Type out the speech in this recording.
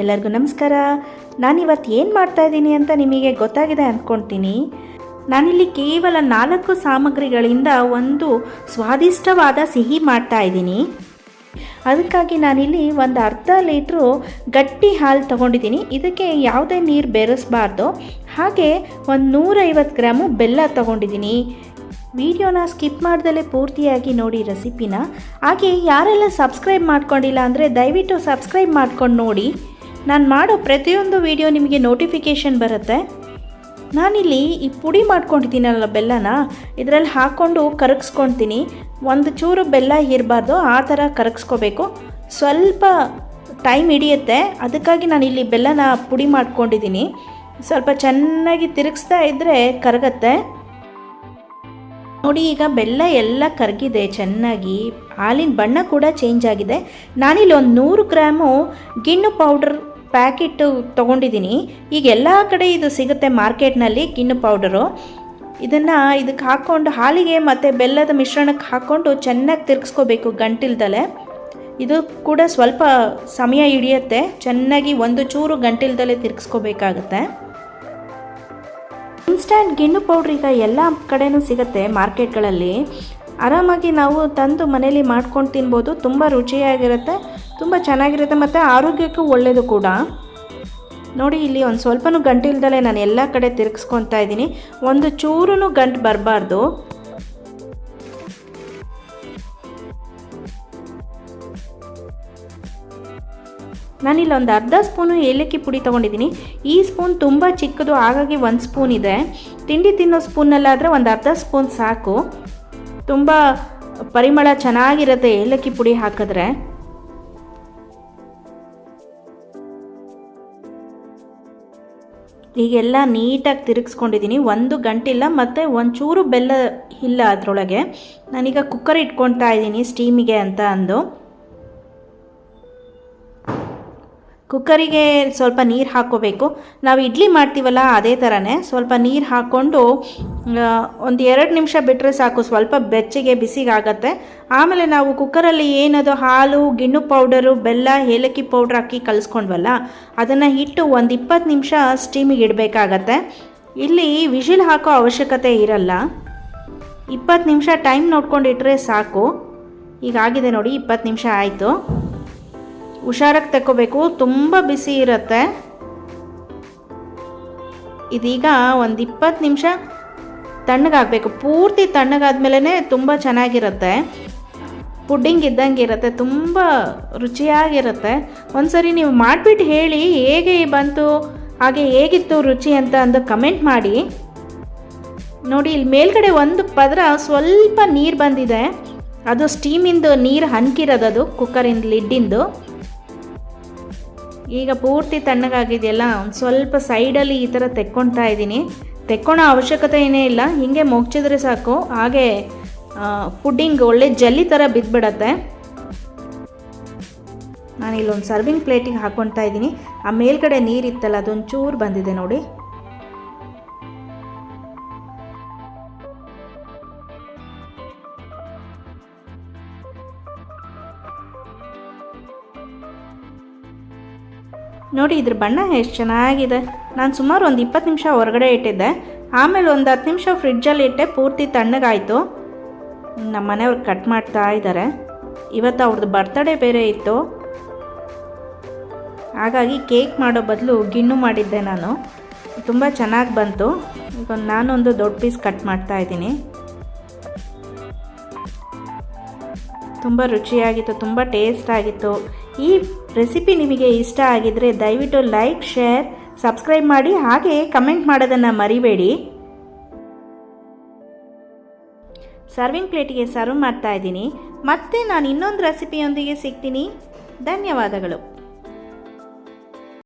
ಎಲ್ಲರಿಗೂ ನಮಸ್ಕಾರ. ನಾನಿವತ್ತು ಏನು ಮಾಡ್ತಾಯಿದ್ದೀನಿ ಅಂತ ನಿಮಗೆ ಗೊತ್ತಾಗಿದೆ ಅಂದ್ಕೊಳ್ತೀನಿ. ನಾನಿಲ್ಲಿ ಕೇವಲ 4 ಸಾಮಗ್ರಿಗಳಿಂದ ಒಂದು ಸ್ವಾದಿಷ್ಟವಾದ ಸಿಹಿ ಮಾಡ್ತಾಯಿದ್ದೀನಿ. ಅದಕ್ಕಾಗಿ ನಾನಿಲ್ಲಿ ಒಂದು ಅರ್ಧ ಲೀಟ್ರು ಗಟ್ಟಿ ಹಾಲು ತೊಗೊಂಡಿದ್ದೀನಿ. ಇದಕ್ಕೆ ಯಾವುದೇ ನೀರು ಬೆರೆಸಬಾರ್ದು. ಹಾಗೆ ಒಂದು 150 ಗ್ರಾಮು ಬೆಲ್ಲ ತೊಗೊಂಡಿದ್ದೀನಿ. ವಿಡಿಯೋನ ಸ್ಕಿಪ್ ಮಾಡ್ದಲೇ ಪೂರ್ತಿಯಾಗಿ ನೋಡಿ ರೆಸಿಪಿನ. ಹಾಗೆ ಯಾರೆಲ್ಲ ಸಬ್ಸ್ಕ್ರೈಬ್ ಮಾಡ್ಕೊಂಡಿಲ್ಲ ಅಂದರೆ ದಯವಿಟ್ಟು ಸಬ್ಸ್ಕ್ರೈಬ್ ಮಾಡ್ಕೊಂಡು ನೋಡಿ. ನಾನು ಮಾಡೋ ಪ್ರತಿಯೊಂದು ವಿಡಿಯೋ ನಿಮಗೆ ನೋಟಿಫಿಕೇಷನ್ ಬರುತ್ತೆ. ನಾನಿಲ್ಲಿ ಈ ಪುಡಿ ಮಾಡ್ಕೊಂಡಿದ್ದೀನಲ್ಲ ಬೆಲ್ಲನ, ಇದರಲ್ಲಿ ಹಾಕ್ಕೊಂಡು ಕರಗಿಸ್ಕೊಳ್ತೀನಿ. ಒಂದು ಚೂರು ಬೆಲ್ಲ ಇರಬಾರ್ದು, ಆ ಥರ ಕರಗಿಸ್ಕೋಬೇಕು. ಸ್ವಲ್ಪ ಟೈಮ್ ಹಿಡಿಯುತ್ತೆ, ಅದಕ್ಕಾಗಿ ನಾನಿಲ್ಲಿ ಬೆಲ್ಲನ ಪುಡಿ ಮಾಡ್ಕೊಂಡಿದ್ದೀನಿ. ಸ್ವಲ್ಪ ಚೆನ್ನಾಗಿ ತಿರುಗಿಸ್ತಾ ಇದ್ದರೆ ಕರಗತ್ತೆ ನೋಡಿ. ಈಗ ಬೆಲ್ಲ ಎಲ್ಲ ಕರಗಿದೆ ಚೆನ್ನಾಗಿ, ಹಾಲಿನ ಬಣ್ಣ ಕೂಡ ಚೇಂಜ್ ಆಗಿದೆ. ನಾನಿಲ್ಲಿ ಒಂದು 100 ಗ್ರಾಮು ಗಿಣ್ಣು ಪೌಡರ್ ಪ್ಯಾಕೆಟು ತೊಗೊಂಡಿದ್ದೀನಿ. ಈಗ ಎಲ್ಲ ಕಡೆ ಇದು ಸಿಗುತ್ತೆ ಮಾರ್ಕೆಟ್ನಲ್ಲಿ ಗಿಣ್ಣು ಪೌಡರು. ಇದನ್ನು ಇದಕ್ಕೆ ಹಾಕ್ಕೊಂಡು ಹಾಲಿಗೆ ಮತ್ತು ಬೆಲ್ಲದ ಮಿಶ್ರಣಕ್ಕೆ ಹಾಕ್ಕೊಂಡು ಚೆನ್ನಾಗಿ ತಿರುಗಿಸ್ಕೋಬೇಕು ಗಂಟಿಲ್ದಲೆ. ಇದು ಕೂಡ ಸ್ವಲ್ಪ ಸಮಯ ಹಿಡಿಯುತ್ತೆ. ಚೆನ್ನಾಗಿ ಒಂದು ಚೂರು ಗಂಟಿಲ್ದಲೆ ತಿರುಗಿಸ್ಕೋಬೇಕಾಗತ್ತೆ. ಇನ್ಸ್ಟಂಟ್ ಗಿಣ್ಣು ಪೌಡ್ರ್ ಈಗ ಎಲ್ಲ ಕಡೆನೂ ಸಿಗುತ್ತೆ ಮಾರ್ಕೆಟ್ಗಳಲ್ಲಿ. ಆರಾಮಾಗಿ ನಾವು ತಂದು ಮನೇಲಿ ಮಾಡ್ಕೊಂಡು ತಿನ್ಬೋದು. ತುಂಬ ರುಚಿಯಾಗಿರುತ್ತೆ, ತುಂಬ ಚೆನ್ನಾಗಿರುತ್ತೆ ಮತ್ತು ಆರೋಗ್ಯಕ್ಕೂ ಒಳ್ಳೆಯದು ಕೂಡ. ನೋಡಿ, ಇಲ್ಲಿ ಒಂದು ಸ್ವಲ್ಪನೂ ಗಂಟಿಲ್ದಲೇ ನಾನು ಎಲ್ಲ ಕಡೆ ತಿರುಗಿಸ್ಕೊತಾ ಇದ್ದೀನಿ. ಒಂದು ಚೂರೂ ಗಂಟು ಬರಬಾರ್ದು. ನಾನಿಲ್ಲಿ ಒಂದು ಅರ್ಧ ಸ್ಪೂನು ಏಲಕ್ಕಿ ಪುಡಿ ತೊಗೊಂಡಿದ್ದೀನಿ. ಈ ಸ್ಪೂನ್ ತುಂಬ ಚಿಕ್ಕದು, ಹಾಗಾಗಿ 1 ಸ್ಪೂನ್ ಇದೆ. ತಿಂಡಿ ತಿನ್ನೋ ಸ್ಪೂನಲ್ಲಾದರೆ ಒಂದು ಅರ್ಧ ಸ್ಪೂನ್ ಸಾಕು. ತುಂಬ ಪರಿಮಳ ಚೆನ್ನಾಗಿರುತ್ತೆ ಏಲಕ್ಕಿ ಪುಡಿ ಹಾಕಿದ್ರೆ. ಈಗೆಲ್ಲ ನೀಟಾಗಿ ತಿರುಗಿಸ್ಕೊಂಡಿದ್ದೀನಿ. ಒಂದು ಗಂಟಿಲ್ಲ ಮತ್ತು ಒಂಚೂರು ಬೆಲ್ಲ ಇಲ್ಲ ಅದರೊಳಗೆ. ನಾನೀಗ ಕುಕ್ಕರ್ ಇಟ್ಕೊಳ್ತಾ ಇದ್ದೀನಿ ಸ್ಟೀಮಿಗೆ ಅಂತ ಅಂದು. ಕುಕ್ಕರಿಗೆ ಸ್ವಲ್ಪ ನೀರು ಹಾಕ್ಕೋಬೇಕು. ನಾವು ಇಡ್ಲಿ ಮಾಡ್ತೀವಲ್ಲ ಅದೇ ಥರನೇ ಸ್ವಲ್ಪ ನೀರು ಹಾಕ್ಕೊಂಡು ಒಂದು 2 ನಿಮಿಷ ಬಿಟ್ಟರೆ ಸಾಕು. ಸ್ವಲ್ಪ ಬೆಚ್ಚಗೆ ಬಿಸಿಗಾಗತ್ತೆ. ಆಮೇಲೆ ನಾವು ಕುಕ್ಕರಲ್ಲಿ ಏನದು ಹಾಲು, ಗಿಣ್ಣು ಪೌಡರು, ಬೆಲ್ಲ, ಏಲಕ್ಕಿ ಪೌಡ್ರ್ ಹಾಕಿ ಕಲಿಸ್ಕೊಂಡ್ವಲ್ಲ, ಅದನ್ನು ಇಟ್ಟು ಒಂದು 20 ನಿಮಿಷ ಸ್ಟೀಮಿಗೆ ಇಡಬೇಕಾಗತ್ತೆ. ಇಲ್ಲಿ ವಿಷಿಲ್ ಹಾಕೋ ಅವಶ್ಯಕತೆ ಇರಲ್ಲ. 20 ನಿಮಿಷ ಟೈಮ್ ನೋಡ್ಕೊಂಡಿಟ್ರೆ ಸಾಕು. ಈಗಾಗಿದೆ ನೋಡಿ, 20 ನಿಮಿಷ ಆಯಿತು. ಹುಷಾರಾಗಿ ತಗೋಬೇಕು, ತುಂಬ ಬಿಸಿ ಇರುತ್ತೆ. ಇದೀಗ ಒಂದು 20 ನಿಮಿಷ ತಣ್ಣಗಾಗಬೇಕು. ಪೂರ್ತಿ ತಣ್ಣಗಾದ್ಮೇಲೆ ತುಂಬ ಚೆನ್ನಾಗಿರುತ್ತೆ. ಪುಡ್ಡಿಂಗ್ ಇದ್ದಂಗೆ ಇರುತ್ತೆ, ತುಂಬ ರುಚಿಯಾಗಿರುತ್ತೆ. ಒಂದ್ಸರಿ ನೀವು ಮಾಡಿಬಿಟ್ಟು ಹೇಳಿ ಹೇಗೆ ಬಂತು, ಹಾಗೆ ಹೇಗಿತ್ತು ರುಚಿ ಅಂತ ಅಂದು ಕಮೆಂಟ್ ಮಾಡಿ. ನೋಡಿ, ಇಲ್ಲಿ ಮೇಲ್ಗಡೆ ಒಂದು ಪದರ ಸ್ವಲ್ಪ ನೀರು ಬಂದಿದೆ. ಅದು ಸ್ಟೀಮಿಂದು ನೀರು ಹನ್ಕಿರೋದದು ಕುಕ್ಕರಿಂದ ಲಿಡ್ಡಿಂದು. ಈಗ ಪೂರ್ತಿ ತಣ್ಣಗಾಗಿದೆಯಲ್ಲ, ಒಂದು ಸ್ವಲ್ಪ ಸೈಡಲ್ಲಿ ಈ ಥರ ತೆಕ್ಕೊಳ್ತಾ ಇದ್ದೀನಿ. ತೆಕ್ಕೊಳೋ ಅವಶ್ಯಕತೆ ಏನೇ ಇಲ್ಲ, ಹೀಗೆ ಮುಚ್ಚಿದ್ರೆ ಸಾಕು. ಹಾಗೆ ಪುಡ್ಡಿಂಗ್ ಒಳ್ಳೆ ಜಲ್ಲಿ ಥರ ಬಿದ್ದುಬಿಡತ್ತೆ. ನಾನಿಲ್ಲೊಂದು ಸರ್ವಿಂಗ್ ಪ್ಲೇಟಿಗೆ ಹಾಕ್ಕೊಳ್ತಾ ಇದ್ದೀನಿ. ಆ ಮೇಲ್ಗಡೆ ನೀರಿತ್ತಲ್ಲ, ಅದೊಂದು ಚೂರು ಬಂದಿದೆ ನೋಡಿ. ನೋಡಿ, ಇದ್ರ ಬಣ್ಣ ಎಷ್ಟು ಚೆನ್ನಾಗಿದೆ. ನಾನು ಸುಮಾರು ಒಂದು 20 ನಿಮಿಷ ಹೊರಗಡೆ ಇಟ್ಟಿದ್ದೆ. ಆಮೇಲೆ ಒಂದು 10 ನಿಮಿಷ ಫ್ರಿಡ್ಜಲ್ಲಿ ಇಟ್ಟೆ. ಪೂರ್ತಿ ತಣ್ಣಗಾಯಿತು. ನಮ್ಮ ಮನೆಯವ್ರು ಕಟ್ ಮಾಡ್ತಾ ಇದ್ದಾರೆ. ಇವತ್ತು ಅವ್ರದ್ದು ಬರ್ತಡೇ ಬೇರೆ ಇತ್ತು, ಹಾಗಾಗಿ ಕೇಕ್ ಮಾಡೋ ಬದಲು ಗಿಣ್ಣು ಮಾಡಿದ್ದೆ ನಾನು. ತುಂಬ ಚೆನ್ನಾಗಿ ಬಂತು. ಈಗ ನಾನೊಂದು ದೊಡ್ಡ ಪೀಸ್ ಕಟ್ ಮಾಡ್ತಾ ಇದ್ದೀನಿ. ತುಂಬ ರುಚಿಯಾಗಿತ್ತು, ತುಂಬ ಟೇಸ್ಟ್ ಆಗಿತ್ತು. ಈ ರೆಸಿಪಿ ನಿಮಗೆ ಇಷ್ಟ ಆಗಿದ್ದರೆ ದಯವಿಟ್ಟು ಲೈಕ್, ಶೇರ್, ಸಬ್ಸ್ಕ್ರೈಬ್ ಮಾಡಿ. ಹಾಗೆ ಕಮೆಂಟ್ ಮಾಡೋದನ್ನು ಮರಿಬೇಡಿ. ಸರ್ವಿಂಗ್ ಪ್ಲೇಟಿಗೆ ಸರ್ವ್ ಮಾಡ್ತಾ ಇದ್ದೀನಿ. ಮತ್ತೆ ನಾನು ಇನ್ನೊಂದು ರೆಸಿಪಿಯೊಂದಿಗೆ ಸಿಗ್ತೀನಿ. ಧನ್ಯವಾದಗಳು.